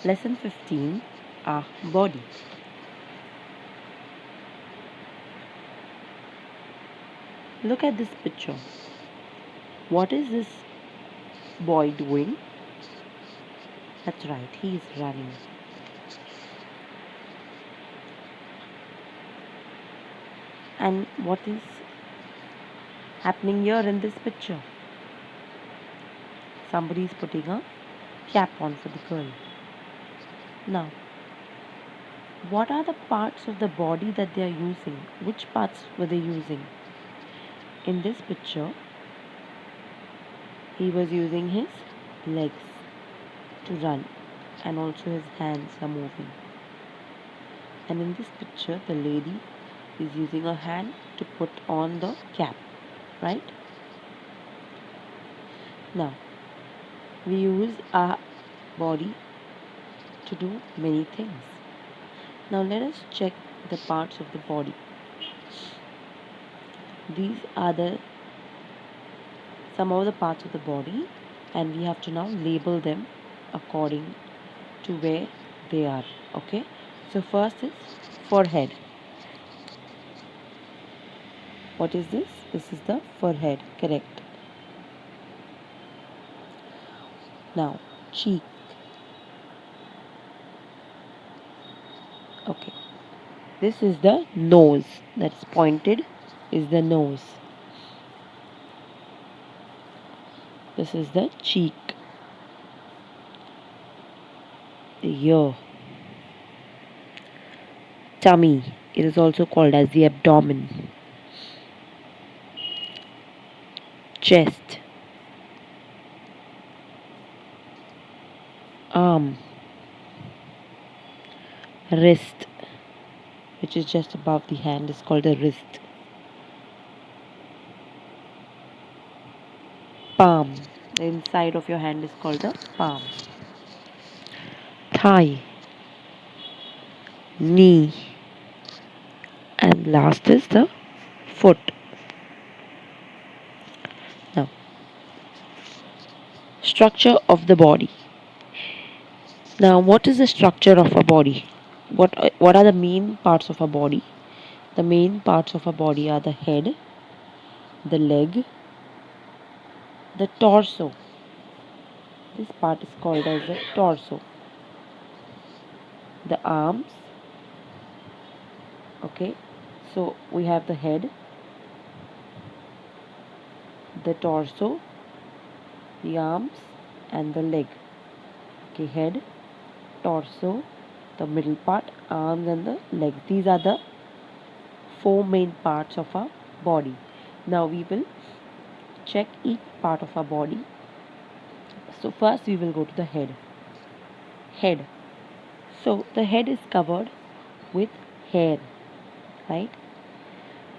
Lesson 15, our body. Look at this picture. What is this boy doing? That's right, he is running. And what is happening here in this picture? Somebody is putting a cap on for the girl. Now, what are the parts of the body that they are using? Which parts were they using? In this picture, he was using his legs to run, and also his hands are moving. And in this picture, the lady is using her hand to put on the cap, right? Now, we use our body to do many things. Now, let us check the parts of the body. These are some of the parts of the body, and we have to now label them according to where they are. Okay, so first is forehead. What is this? This is the forehead, correct. Now, cheek. Okay, this is the nose. That's pointed is the nose. This is the cheek. The ear. Tummy. It is also called as the abdomen. Chest. Arm. Wrist, which is just above the hand, is called the wrist. Palm. The inside of your hand is called the palm. Thigh. Knee. And last is the foot. Now, structure of the body. Now, what is the structure of a body? What are the main parts of a body? The main parts of a body are the head, the leg, the torso. This part is called as the torso. The arms. Okay, so we have the head, the torso, the arms, and the leg. Okay, head, torso, the middle part, arms, and the leg. These are the four main parts of our body. Now we will check each part of our body. So first we will go to the head. Head. So the head is covered with hair, right?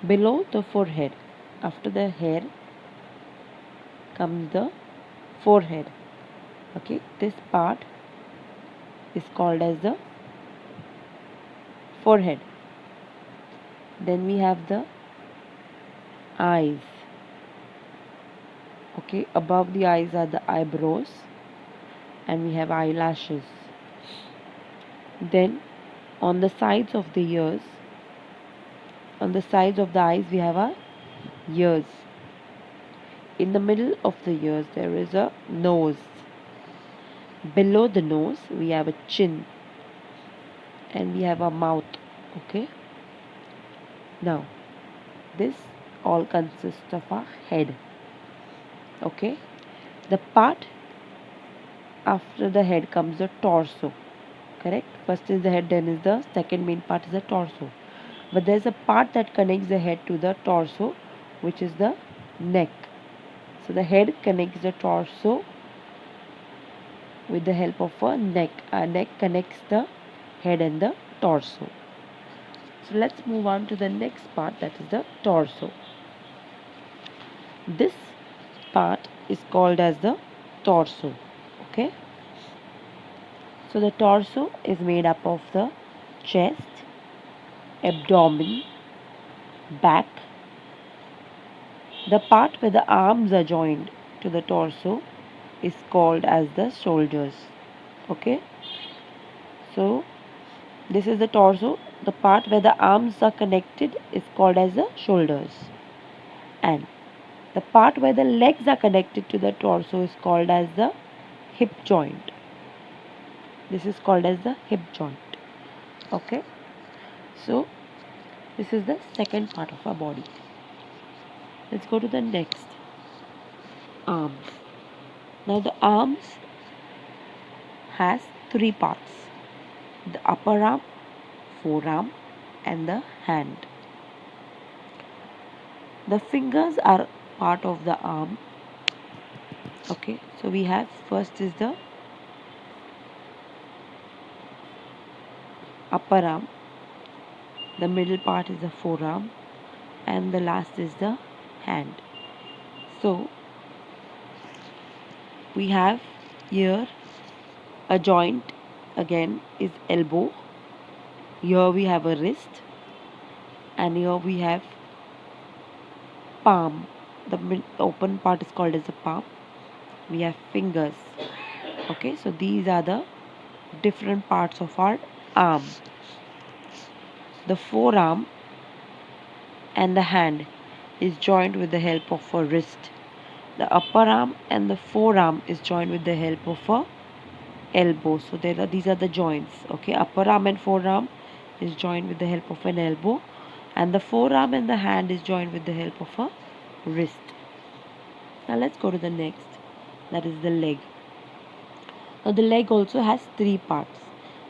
Below the forehead, after the hair comes the forehead. Okay, this part is called as the forehead. Then we have the eyes. Okay, above the eyes are the eyebrows, and we have eyelashes. Then on the sides of the ears, on the sides of the eyes, we have our ears. In the middle of the ears, there is a nose. Below the nose, we have a chin, and we have a mouth. Okay, now this all consists of our head. Okay, the part after the head comes the torso, correct? First is the head, then is the second main part is the torso, but there's a part that connects the head to the torso, which is the neck. So the head connects the torso with the help of a neck. A neck connects the head and the torso. So let's move on to the next part, that is the torso. This part is called as the torso. Okay, so the torso is made up of the chest, abdomen, back. The part where the arms are joined to the torso is called as the shoulders. Okay, So this is the torso. The part where the arms are connected is called as the shoulders, and the part where the legs are connected to the torso is called as the hip joint. This is called as the hip joint. Okay, so this is the second part of our body. Let's go to the next. Arms. Now the arms has three parts: the upper arm, forearm, and the hand. The fingers are part of the arm. Okay, so we have first is the upper arm, the middle part is the forearm, and the last is the hand. So we have here a joint, again is elbow. Here we have a wrist, and here we have palm. The open part is called as a palm. We have fingers. Okay, so these are the different parts of our arm. The forearm and the hand is joined with the help of a wrist. The upper arm and the forearm is joined with the help of a elbow. So these are the joints. Okay, upper arm and forearm is joined with the help of an elbow, and the forearm and the hand is joined with the help of a wrist. Now let's go to the next. That is the leg. Now the leg also has three parts.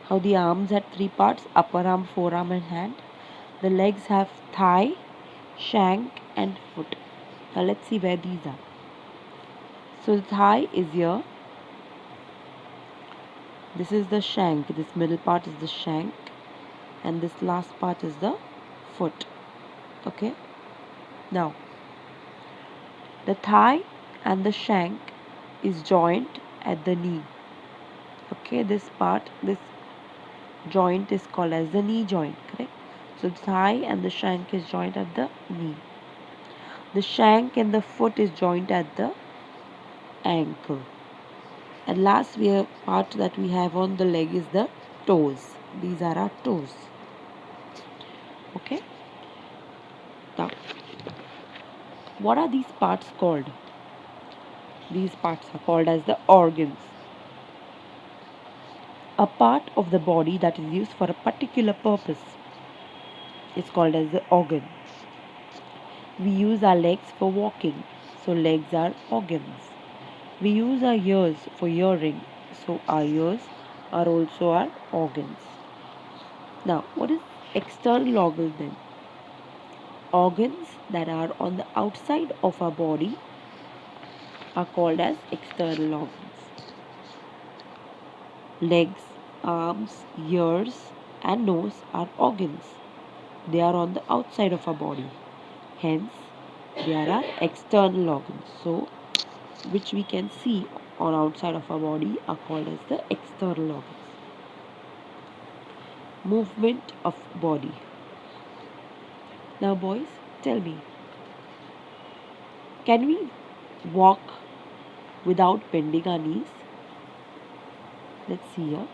How the arms had three parts: upper arm, forearm, and hand. The legs have thigh, shank, and foot. Now let's see where these are. So the thigh is here. This is the shank. This middle part is the shank, and this last part is the foot. Okay. Now the thigh and the shank is joined at the knee. Okay, this joint is called as the knee joint, correct? So the thigh and the shank is joined at the knee. The shank and the foot is joined at the ankle. And last part that we have on the leg is the toes. These are our toes. Okay. Now, what are these parts called? These parts are called as the organs. A part of the body that is used for a particular purpose is called as the organ. We use our legs for walking, so legs are organs. We use our ears for hearing, so our ears are also our organs. Now, what is external organ then? Organs that are on the outside of our body are called as external organs. Legs, arms, ears, and nose are organs. They are on the outside of our body. Hence, they are our external organs. So, which we can see on outside of our body are called as the external organs. Movement of body. Now, boys, tell me, can we walk without bending our knees? Let's see here.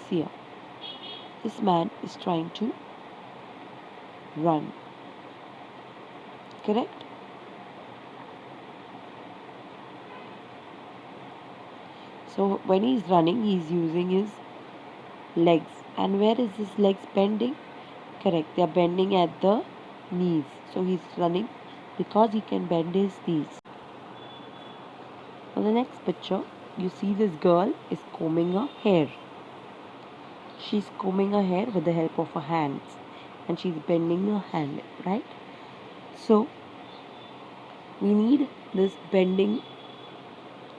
See here. This man is trying to run. Correct? So when he's running, he's using his legs. And where is his legs bending? Correct. They are bending at the knees. So he's running because he can bend his knees. On the next picture, you see this girl is combing her hair. She's combing her hair with the help of her hands, and she's bending her hand, right? So we need this bending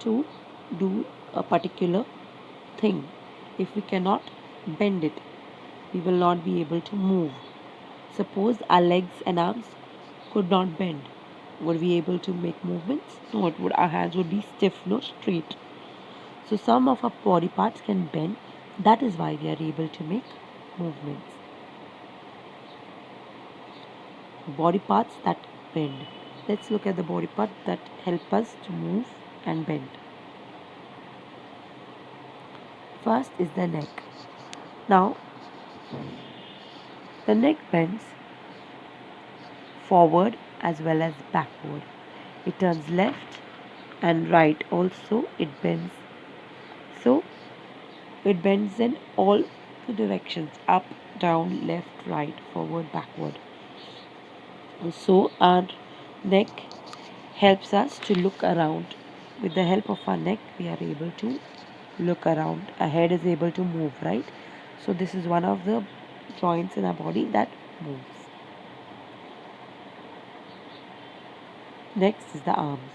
to do a particular thing. If we cannot bend it, we will not be able to move. Suppose our legs and arms could not bend. Would we be able to make movements? No, our hands would be stiff, no straight. So some of our body parts can bend. That is why we are able to make movements. Body parts that bend. Let's look at the body parts that help us to move and bend. First is the neck. Now, the neck bends forward as well as backward. It turns left and right also it bends. So, it bends in all the directions up, down, left, right, forward, backward. So, our neck helps us to look around. With the help of our neck, we are able to look around. Our head is able to move, right? So, this is one of the joints in our body that moves. Next is the arms.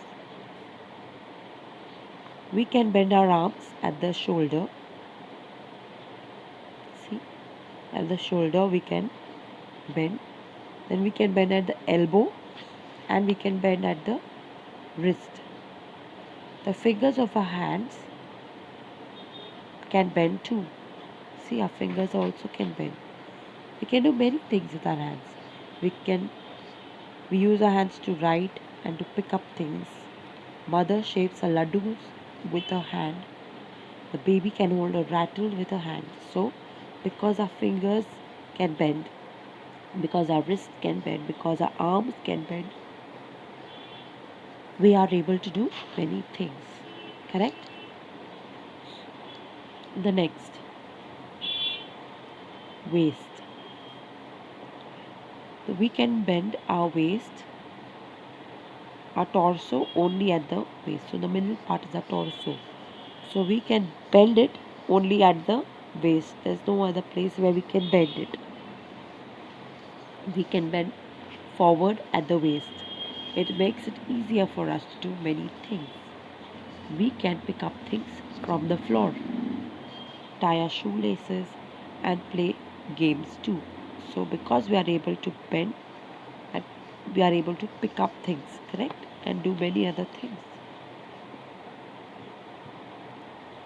We can bend our arms at the shoulder. See, at the shoulder we can bend. Then we can bend at the elbow and we can bend at the wrist. The fingers of our hands can bend too. See, our fingers also can bend. We can do many things with our hands. We use our hands to write and to pick up things. Mother shapes a laddu with her hand. The baby can hold a rattle with her hand. So, because our fingers can bend, because our wrists can bend, because our arms can bend, we are able to do many things. Correct? The next, waist. We can bend our waist, our torso only at the waist. So the middle part is our torso. So we can bend it only at the waist. There's no other place where we can bend it. We can bend forward at the waist. It makes it easier for us to do many things. We can pick up things from the floor, tie our shoelaces, and play games too. So because we are able to bend, and we are able to pick up things, correct, and do many other things.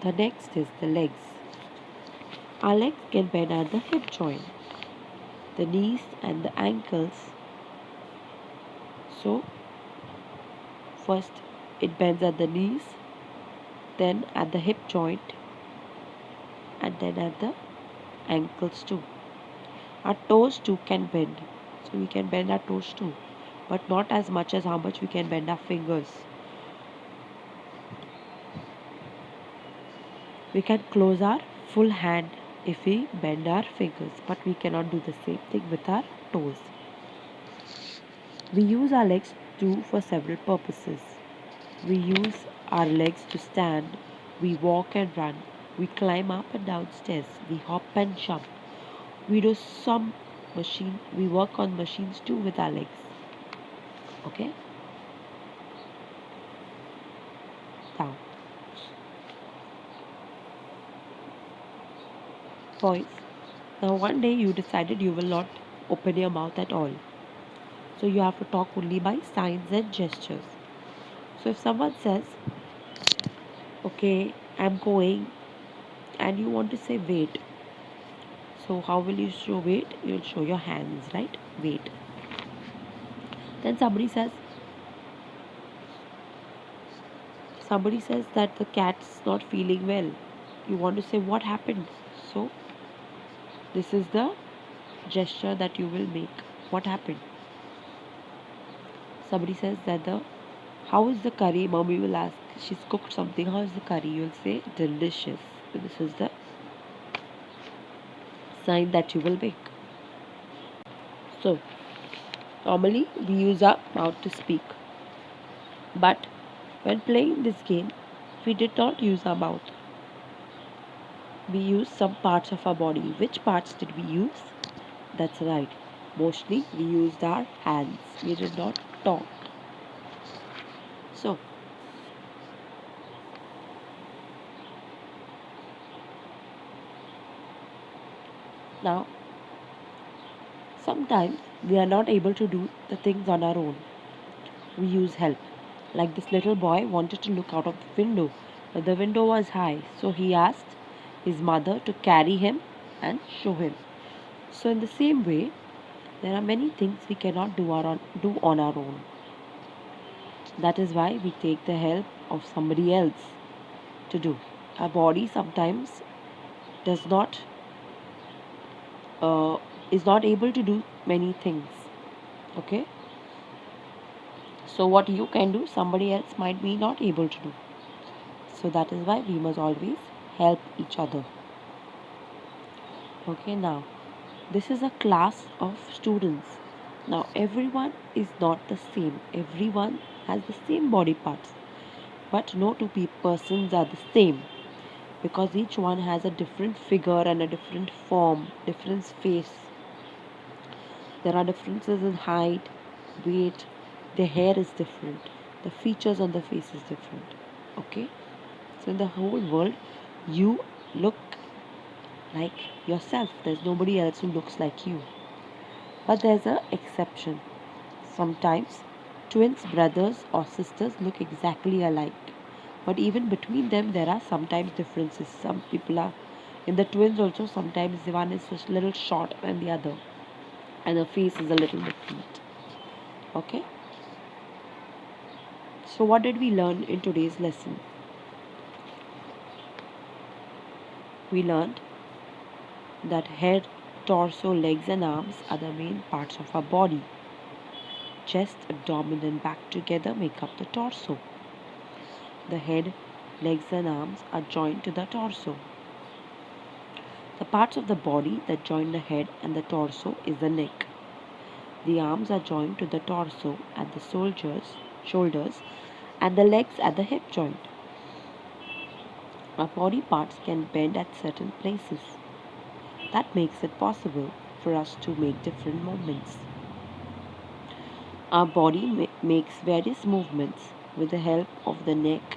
The next is the legs. Our legs can bend at the hip joint, the knees and the ankles. So first it bends at the knees, then at the hip joint, and then at the ankles too. Our toes too can bend. So we can bend our toes too, but not as much as how much we can bend our fingers. We can close our full hand if we bend our fingers, but we cannot do the same thing with our toes. We use our legs too for several purposes. We use our legs to stand, we walk and run, we climb up and down stairs, we hop and jump. We do some we work on machines too with our legs. Okay? Now, boys, now one day you decided you will not open your mouth at all. So you have to talk only by signs and gestures. So if someone says, okay, I'm going, and you want to say wait, so how will you show wait? You'll show your hands, right? Wait. Then somebody says that the cat's not feeling well. You want to say what happened. So this is the gesture that you will make. What happened? Somebody says that the how is the curry? Mommy will ask. She's cooked something. How is the curry? You'll say delicious. So this is the sign that you will make. So normally we use our mouth to speak. But when playing this game, we did not use our mouth. We used some parts of our body. Which parts did we use? That's right. Mostly we used our hands. We did not talk. So, now sometimes we are not able to do the things on our own. We use help. Like this little boy wanted to look out of the window, but the window was high, so he asked his mother to carry him and show him. So, in the same way, there are many things we cannot do on our own. That is why we take the help of somebody else to do. Our body sometimes does not uh, is not able to do many things. Okay, so what you can do, somebody else might be not able to do. So that is why we must always help each other. Okay, now this is a class of students. Now everyone is not the same. Everyone has the same body parts, but no two persons are the same, because each one has a different figure and a different form, different face. There are differences in height, weight, their hair is different, the features on the face is different. Okay, so in the whole world, you look like yourself. There's nobody else who looks like you. But there's an exception. Sometimes twins, brothers, or sisters look exactly alike. But even between them, there are sometimes differences. Some people are in the twins also, sometimes the one is just a little short than the other, and the face is a little different. Okay? So, what did we learn in today's lesson? We learned that head, torso, legs, and arms are the main parts of our body. Chest, abdomen, and back together make up the torso. The head, legs, and arms are joined to the torso. The parts of the body that join the head and the torso is the neck. The arms are joined to the torso at the shoulders, and the legs at the hip joint. Our body parts can bend at certain places. That makes it possible for us to make different movements. Our body makes various movements with the help of the neck,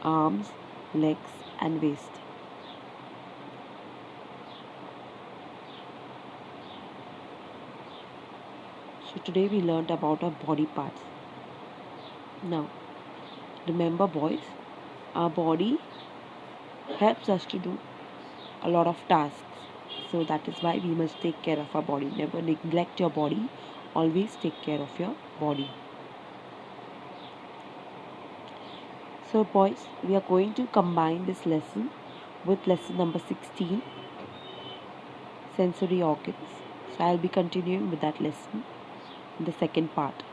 arms, legs, and waist. So today we learned about our body parts. Now, remember boys, our body helps us to do a lot of tasks. So that is why we must take care of our body. Never neglect your body. Always take care of your body. So boys, we are going to combine this lesson with lesson number 16, sensory organs. So I'll be continuing with that lesson in the second part.